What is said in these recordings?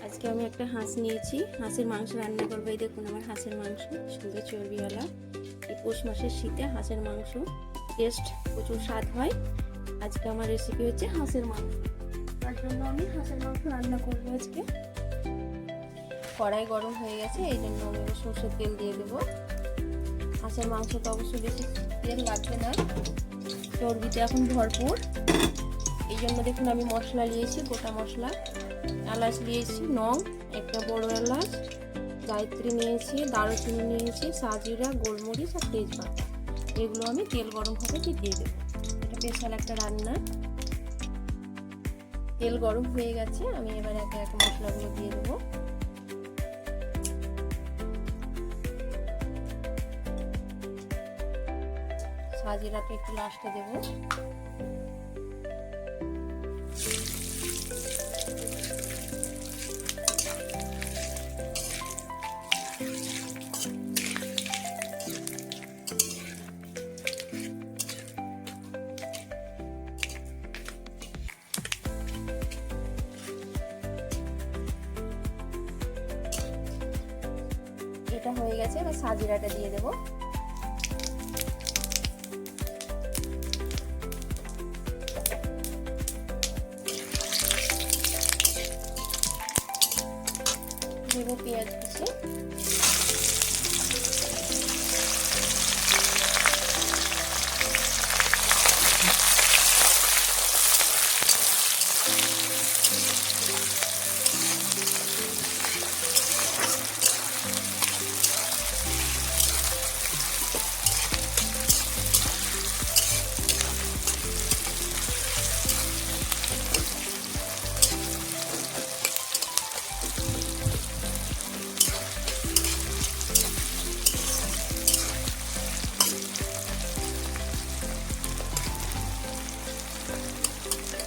আজকে আমি একটা হাঁস নিয়েছি, হাঁসের মাংস রান্না করবো। এই দেখুন আমার হাঁসের মাংস, সুন্দর চর্বিওয়ালা। এই পৌষ মাসের শীতে হাঁসের মাংস টেস্ট প্রচুর স্বাদ হয়। আজকে আমার রেসিপি হচ্ছে হাঁসের মাংস। তার জন্য আমি হাঁসের মাংস রান্না করবো আজকে। কড়াই গরম হয়ে গেছে, এই জন্য আমি সরষের তেল দিয়ে দেবো। হাঁসের মাংস তো অবশ্যই বেশি তেল লাগবে না, চর্বিতে এখন ভরপুর। এই জন্য দেখুন আমি মশলা নিয়েছি, গোটা মশলা, এলাচ নিয়েছি নং, একটা বড় এলাচ, জায়ত্রী নিয়েছি, দারুচিনি নিয়েছি, সাজিরা, গোলমরিচ আর তেজপাতা। এগুলো আমি তেল গরম হবে দিয়ে দেবো। এটা স্পেশাল একটা রান্না। তেল গরম হয়ে গেছে, আমি এবার একে একে মশলাগুলো দিয়ে দেবো। সাজিরাটা একটু লাস্টে দেবো। এটা হয়ে গেছে, এবার সাজিরাটা দিয়ে দেবো। দেবো পেঁয়াজ কুচি,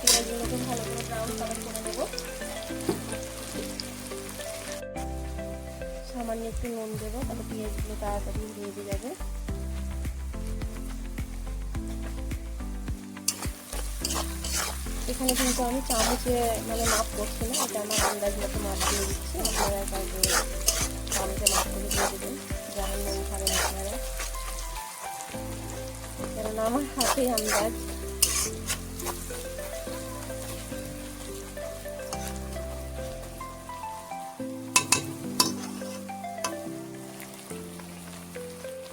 পেঁয়াজগুলোকে ভালো করে ব্রাউন কালার করে নেবো। সামান্য একটু নুন দেবো, তাহলে পেঁয়াজগুলো তাড়াতাড়ি ভেজে যাবে। এখানে কিন্তু আমি চামচে মাপ করছি না, এটা আমার আন্দাজ মতো মাপ দিয়ে দিচ্ছি। আপনারা কাউকে চামচে মাপ করে দিয়ে দেবেন, যারা নুন খাবেন আপনারা, কারণ আমার হাতেই আন্দাজ।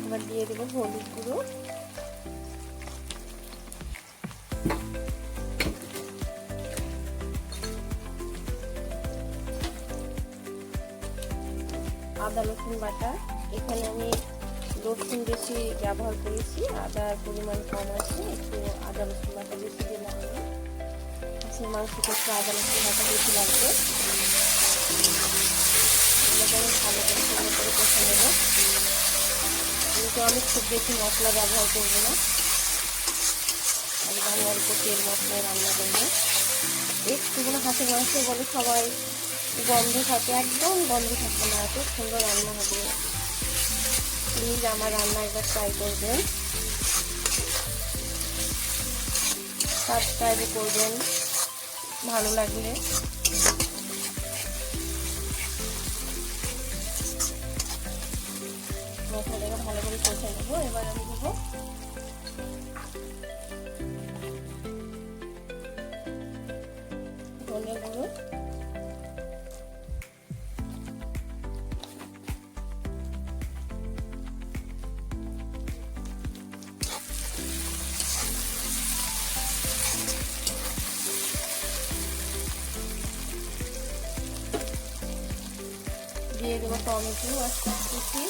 এবার দিয়ে দেবো হলুদ গুঁড়ো, আদা রসুন বাটা। এখানে আমি রসুন বেশি ব্যবহার করেছি, আদার পরিমাণ কম আছে, একটু আদা রসুন বাটা বেশি দিলাম। হাঁসের মাংসটা একটু আদা রসুন বাটা বেশি লাগবে। ভালো করে সুন্দর করে কষে নেব। কিন্তু আমি খুব বেশি মশলা ব্যবহার করবো না, একদম অল্প তেল মশলায় রান্না করবো। একটুগুলো হাঁসের মাংস বলে সবাই গন্ধ থাকে, একদম গন্ধ থাকবে না, এত সুন্দর রান্না হবে। প্লিজ আমার রান্না একবার ট্রাই করবেন, সাবস্ক্রাইব করবেন ভালো লাগলে। মশলাটাকে ভালো করে কষে নেবো। এবার আমি দেবো ধনে গুঁড়ো, দিয়ে দেবো টমেটো আর কুচি,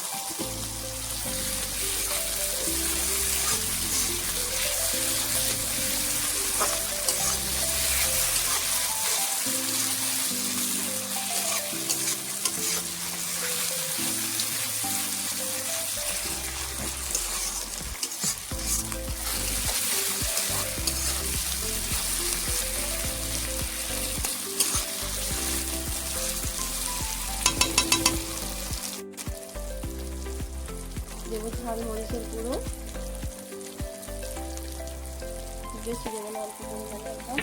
দেবো ঝাল মরিচের গুঁড়ো, বেশি দেবো না, অল্প পরিমাণে একদম।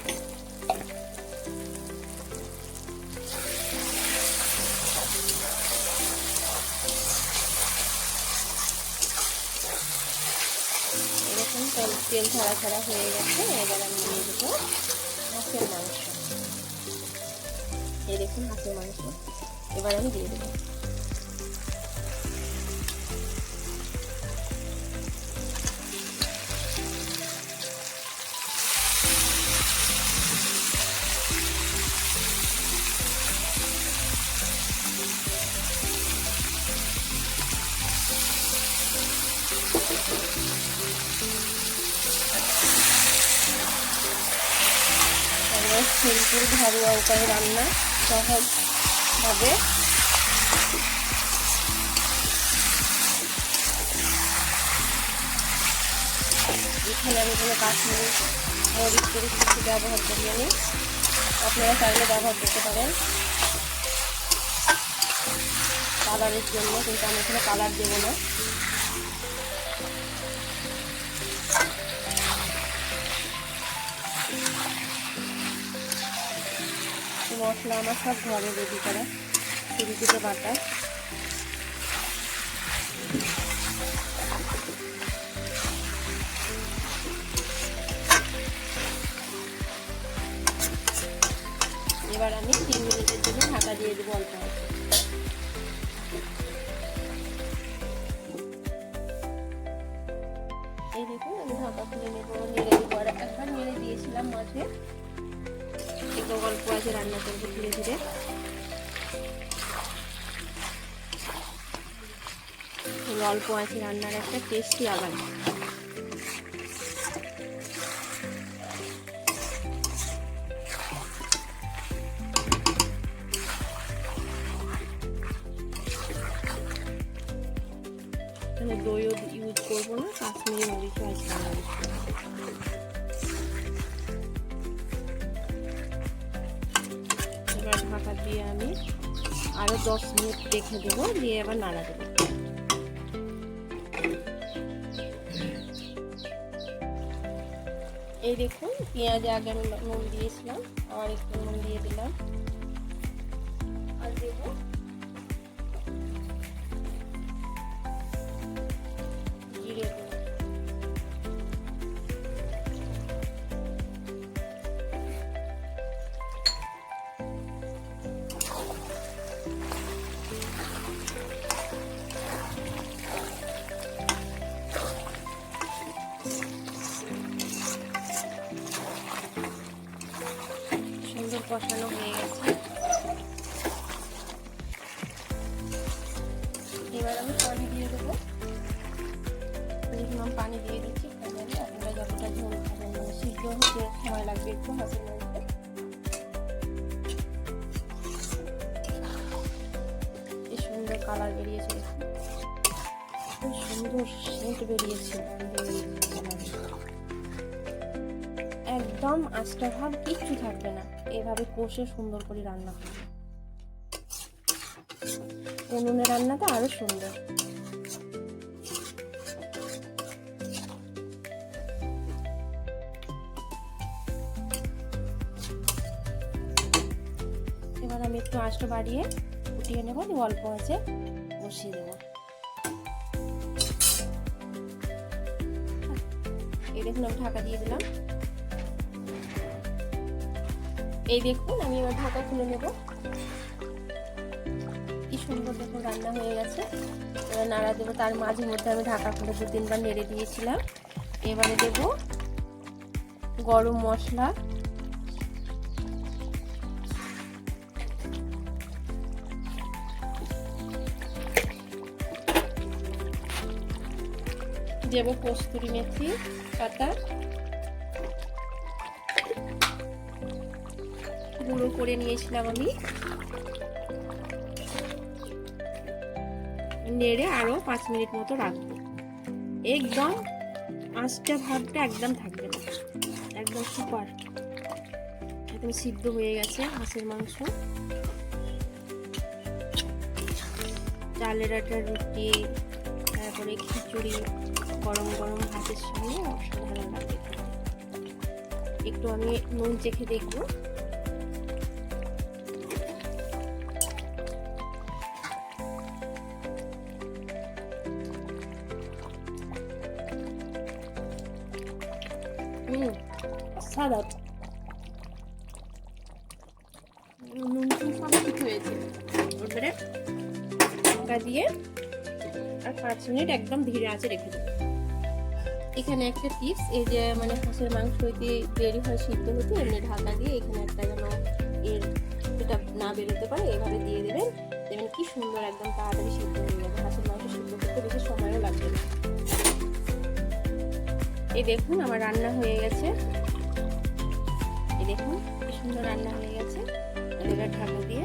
তেল ছাড়া ছাড়া হয়ে গেছে। এবার আমি দিয়ে দেবো হাঁসের মাংস। এই দেখুন হাঁসের মাংস এবার আমি দিয়ে দেবো। সিম্পল ঘরোয়া উপায়ে রান্না, সহজভাবে। এখানে আমি কোনো কাশ্মীরি মরিচ টরিচ কিছু ব্যবহার করিনি, আপনারা চাইলে ব্যবহার করতে পারেন কালারের জন্য, কিন্তু আমি এখানে কালার দেবো না। মশলা আমার সব ঘরে রেডি করা, ছুরিতে বাটা। এবার আমি 3 মিনিটের জন্য ঢাকা দিয়ে দেবো অল্প আছে। এই দেখুন আমি ঢাকা খুলে নেবো, নেড়ে দেবো। আর একবার নেড়ে দিয়েছিলাম মাঝে, একটু অল্প আছে রান্না করবো ধীরে ধীরে। অল্প আছে রান্নার একটা টেস্টি আবার। এখানে দইও ইউজ করবো না, কাশ্মীরি মরিচও আছে। এবার ঢাকা দিয়ে আমি আরো 10 মিনিট রেখে দেবো, দিয়ে এবার নাড়া দেবো। এই দেখুন পেঁয়াজে আগে নুন দিয়েছিলাম, আর একটু নুন দিয়ে দিলাম। আর দেবো জিরে গুঁড়ো। সুন্দর কষানো হয়ে গেছে। এবার আমি পানি দিয়ে দেবো। দেখুন আমি পানি দিয়ে দিচ্ছি। আপনারা যতটা ঝোল খাবেন, সিদ্ধ হতে সময় লাগবে একটু হাঁসের মাংসে। কি সুন্দর কালার বেরিয়েছে, খুব সুন্দর সেন্ট বেরিয়েছে। একদম আস্তা ভাব কিচ্ছু থাকবে না, এভাবে কষে সুন্দর করে রান্না করবে। উনুনে রান্নাটা আরো সুন্দর। এবার আমি একটু আঁচটা বাড়িয়ে ফুটিয়ে নেবো, অল্প আছে বসিয়ে দেবো। এই দেখুন আমি ঢাকা দিয়ে দিলাম। এই দেখুন আমি এবার ঢাকা খুলে নেব। কি সুন্দর দেখুন রান্না হয়ে গেছে। এবার নাড়া দেবো, তার মাঝে মধ্যে আমি ঢাকা খুলে 2-3 বার নেড়ে দিয়েছিলাম। এবারে দেব গরম মশলা, দেব কস্তুরি মেথি পাতা, গুঁড়ো করে নিয়েছিলাম আমি। নেড়ে আরো 5 মিনিট মতো রাখবো। একদম আঁচটা ভাবটা একদম থাকবে না, একদম সুপার, একদম সিদ্ধ হয়ে গেছে হাঁসের মাংস। চালের আটার রুটি, তারপরে খিচুড়ি, গরম গরম ভাতের সঙ্গে অসাধারণ লাগবে। একটু আমি নুন চেখে দেখবো। সাদা নুন সব কিছু হয়েছে। এবারে ঢাকা দিয়ে আর 5 মিনিট একদম ধীরে আঁচে রেখে দেবো। এখানে একটা টিপস, এই যে মানে হাঁসের মাংস হইতে দেরি হয় সিদ্ধ হতে, এমনি ঢাকা দিয়ে এখানে একটা যেন এর এটা না বেরোতে পারে এভাবে দিয়ে দেবেন, দেখবেন কি সুন্দর একদম তাড়াতাড়ি সিদ্ধ হয়ে যাবে। হাঁসের মাংস সিদ্ধ করতে বেশি সময়ও লাগবে না। এই দেখুন আমার রান্না হয়ে গেছে, এই দেখুন কি সুন্দর রান্না হয়ে গেছে। এবার ঢাকা দিয়ে